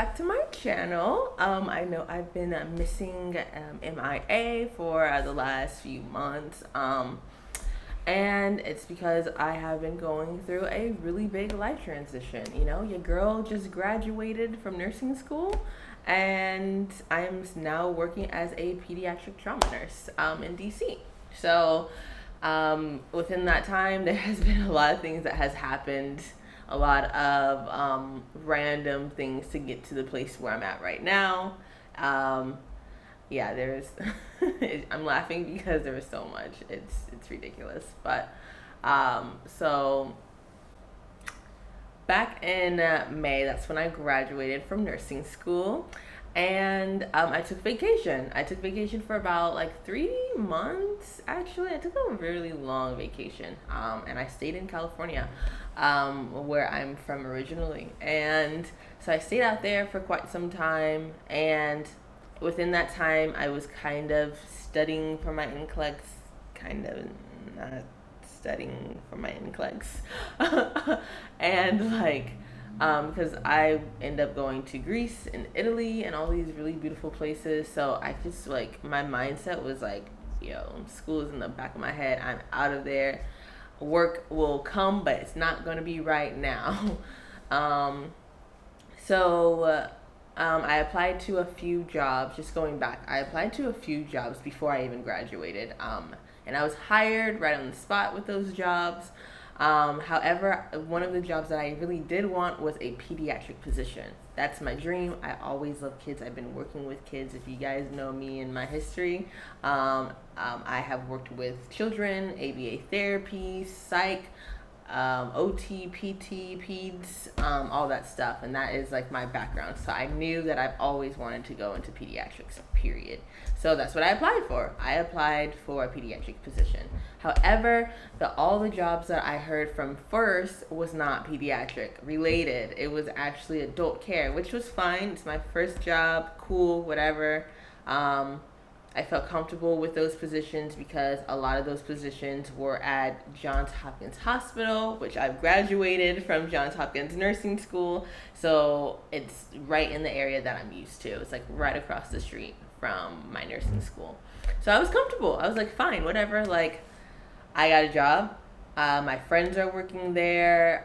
back to my channel. I know I've been missing MIA for the last few months, and it's because I have been going through a really big life transition. You know, your girl just graduated from nursing school, and I'm now working as a pediatric trauma nurse in DC. So within that time, there has been a lot of things that has happened, a lot of random things to get to the place where I'm at right now. Yeah, there's I'm laughing because there is so much. It's ridiculous. But so back in May, that's when I graduated from nursing school. And I took vacation. I took vacation for about like 3 months. Actually, I took a really long vacation, and I stayed in California, where I'm from originally. And so I stayed out there for quite some time. And within that time, I was kind of studying for my NCLEX, kind of not studying for my NCLEX, and like. Because I end up going to Greece and Italy and all these really beautiful places. So I just like, my mindset was like, yo, school is in the back of my head. I'm out of there. Work will come, but it's not going to be right now. So I applied to a few jobs, just going back. I applied to a few jobs before I even graduated. And I was hired right on the spot with those jobs. However, one of the jobs that I really did want was a pediatric position. That's my dream. I always love kids. I've been working with kids. If you guys know me and my history, I have worked with children, ABA therapy, psych, OT, PT, peds, all that stuff. And that is like my background. So I knew that I've always wanted to go into pediatrics, period. So that's what I applied for. I applied for a pediatric position. However, all the jobs that I heard from first was not pediatric related. It was actually adult care, which was fine. It's my first job, cool, whatever. I felt comfortable with those positions because a lot of those positions were at Johns Hopkins Hospital, which I've graduated from Johns Hopkins Nursing School. So it's right in the area that I'm used to. It's like right across the street from my nursing school. So I was comfortable. I was like, fine, whatever. Like, I got a job. My friends are working there.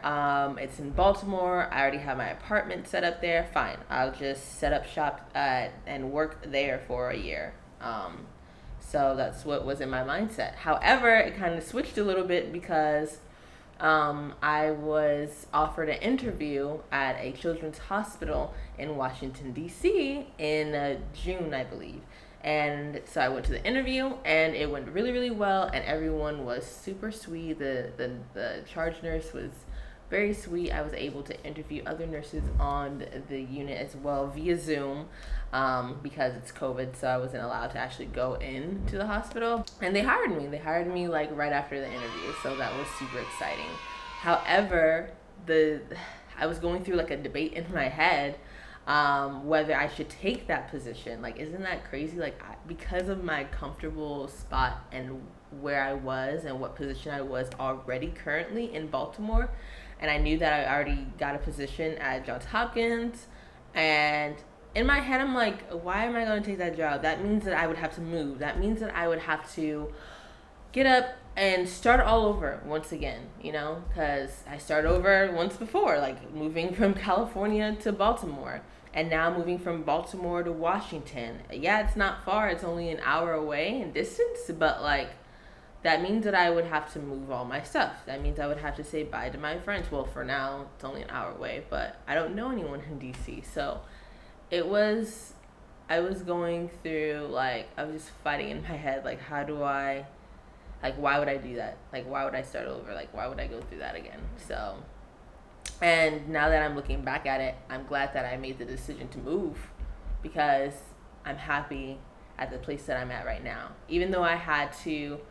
It's in Baltimore. I already have my apartment set up there. Fine. I'll just set up shop and work there for a year. So that's what was in my mindset. However, it kind of switched a little bit because I was offered an interview at a children's hospital in Washington D.C. in June, I believe. And so I went to the interview, and it went really, really well, and everyone was super sweet. The charge nurse was very sweet. I was able to interview other nurses on the unit as well via Zoom, because it's COVID, so I wasn't allowed to actually go into the hospital. And they hired me. They hired me like right after the interview, so that was super exciting. However, I was going through like a debate in my head, whether I should take that position. Like, isn't that crazy? Like, because of my comfortable spot and where I was and what position I was already currently in Baltimore, and I knew that I already got a position at Johns Hopkins, and in my head I'm like, why am I going to take that job? That means that I would have to move. That means that I would have to get up and start all over once again, you know, because I started over once before, like moving from California to Baltimore, and now moving from Baltimore to Washington. Yeah, it's not far. It's only an hour away in distance, but like, that means that I would have to move all my stuff. That means I would have to say bye to my friends. Well, for now, it's only an hour away, but I don't know anyone in DC. So I was going through, like, I was just fighting in my head, like, why would I do that? Like, why would I start over? Like, why would I go through that again? So, and now that I'm looking back at it, I'm glad that I made the decision to move, because I'm happy at the place that I'm at right now. Even though I had to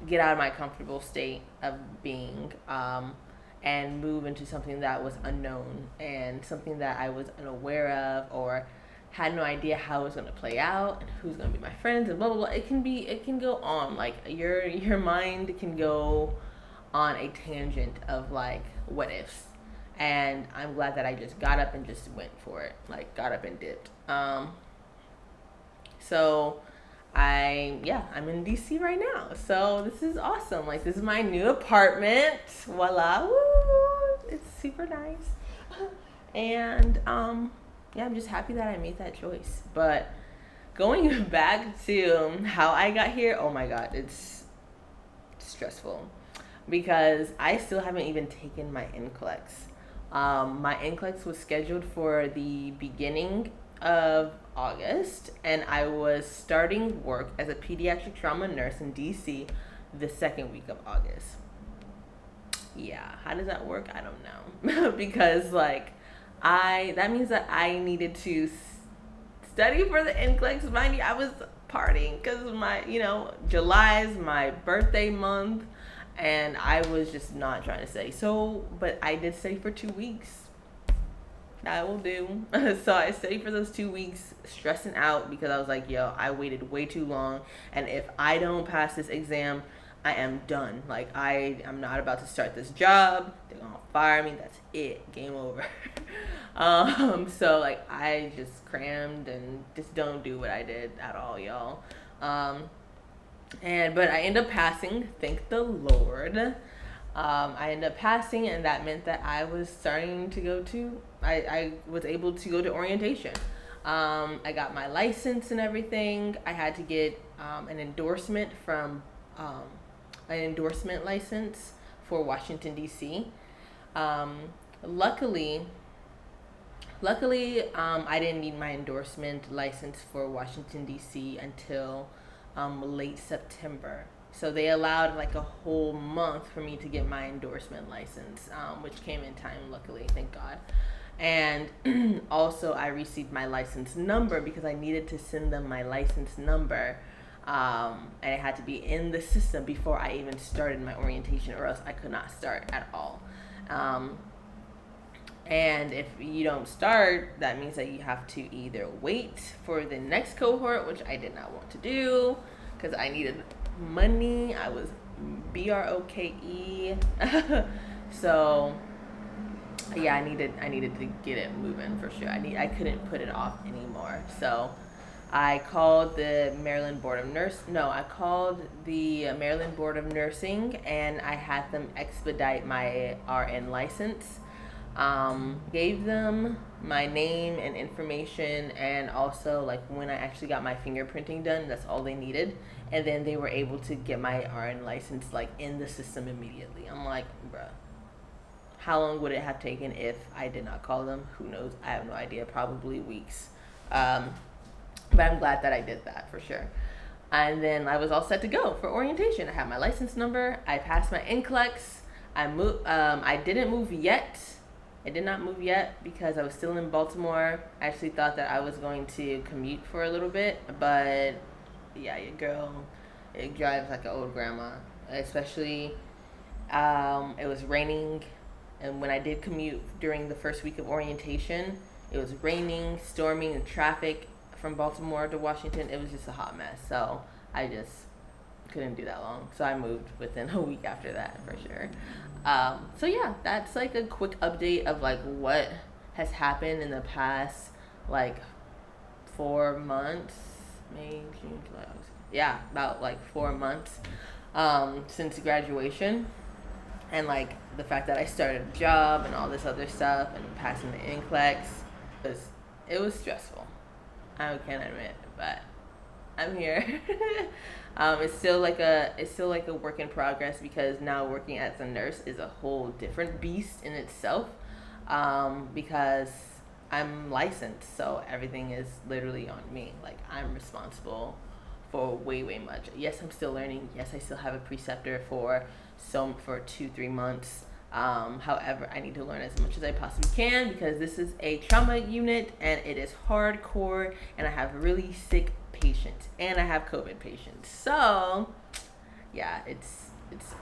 get out of my comfortable state of being, and move into something that was unknown and something that I was unaware of or had no idea how it was going to play out and who's going to be my friends and blah blah blah. It can go on, like your mind can go on a tangent of like what ifs, And I'm glad that I just got up and just went for it, like got up and dipped. So I'm in DC right now. So this is awesome. Like, this is my new apartment. Voila. Woo! It's super nice. And I'm just happy that I made that choice. But going back to how I got here, oh my god, it's stressful because I still haven't even taken my NCLEX. My NCLEX was scheduled for the beginning of August, and I was starting work as a pediatric trauma nurse in DC the second week of August. Yeah, how does that work? I don't know. Because that means that I needed to study for the NCLEX. Mind you, I was partying because July is my birthday month, and I was just not trying to study. So, but I did study for 2 weeks. I will do. So I studied for those 2 weeks, stressing out because I was like, yo, I waited way too long, and if I don't pass this exam, I am done. Like, I'm not about to start this job. They're gonna fire me. That's it. Game over. So like, I just crammed and just don't do what I did at all, y'all. But I ended up passing. Thank the Lord. I ended up passing, and that meant that I was starting to go to. I was able to go to orientation. I got my license and everything. I had to get an endorsement from an endorsement license for Washington D.C. Luckily, I didn't need my endorsement license for Washington D.C. until late September. So they allowed like a whole month for me to get my endorsement license, which came in time, luckily, thank God. And also I received my license number because I needed to send them my license number. And it had to be in the system before I even started my orientation, or else I could not start at all. And if you don't start, that means that you have to either wait for the next cohort, which I did not want to do because I needed money. I was BROKE. So yeah, I needed to get it moving for sure. I couldn't put it off anymore. So I called the Maryland Board of Nursing, and I had them expedite my RN license. Gave them my name and information, and also like when I actually got my fingerprinting done, that's all they needed. And then they were able to get my RN license like in the system immediately. I'm like, bruh, how long would it have taken if I did not call them? Who knows? I have no idea. Probably weeks. But I'm glad that I did that for sure. And then I was all set to go for orientation. I had my license number. I passed my NCLEX. I didn't move yet. I did not move yet because I was still in Baltimore. I actually thought that I was going to commute for a little bit, but yeah, your girl, it drives like an old grandma. Especially, it was raining, and when I did commute during the first week of orientation, it was raining, storming, and traffic from Baltimore to Washington. It was just a hot mess. So I just couldn't do that long. So I moved within a week after that for sure. So yeah, that's like a quick update of like what has happened in the past like 4 months, May, June, July, August. Yeah, about like 4 months since graduation, and like the fact that I started a job and all this other stuff and passing the NCLEX, it was stressful. I can't admit, but I'm here. It's still like a work in progress because now working as a nurse is a whole different beast in itself. Because I'm licensed, so everything is literally on me. Like, I'm responsible for way much. Yes, I'm still learning. Yes, I still have a preceptor for 2-3 months. However, I need to learn as much as I possibly can because this is a trauma unit and it is hardcore, and I have really sick patients and I have COVID patients. So yeah, it's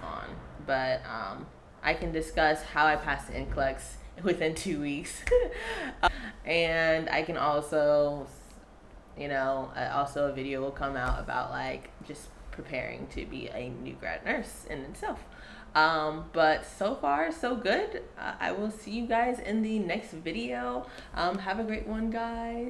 on. But I can discuss how I passed the NCLEX within 2 weeks. And I can also, also a video will come out about like just preparing to be a new grad nurse in itself. But so far so good. I will see you guys in the next video. Have a great one, guys.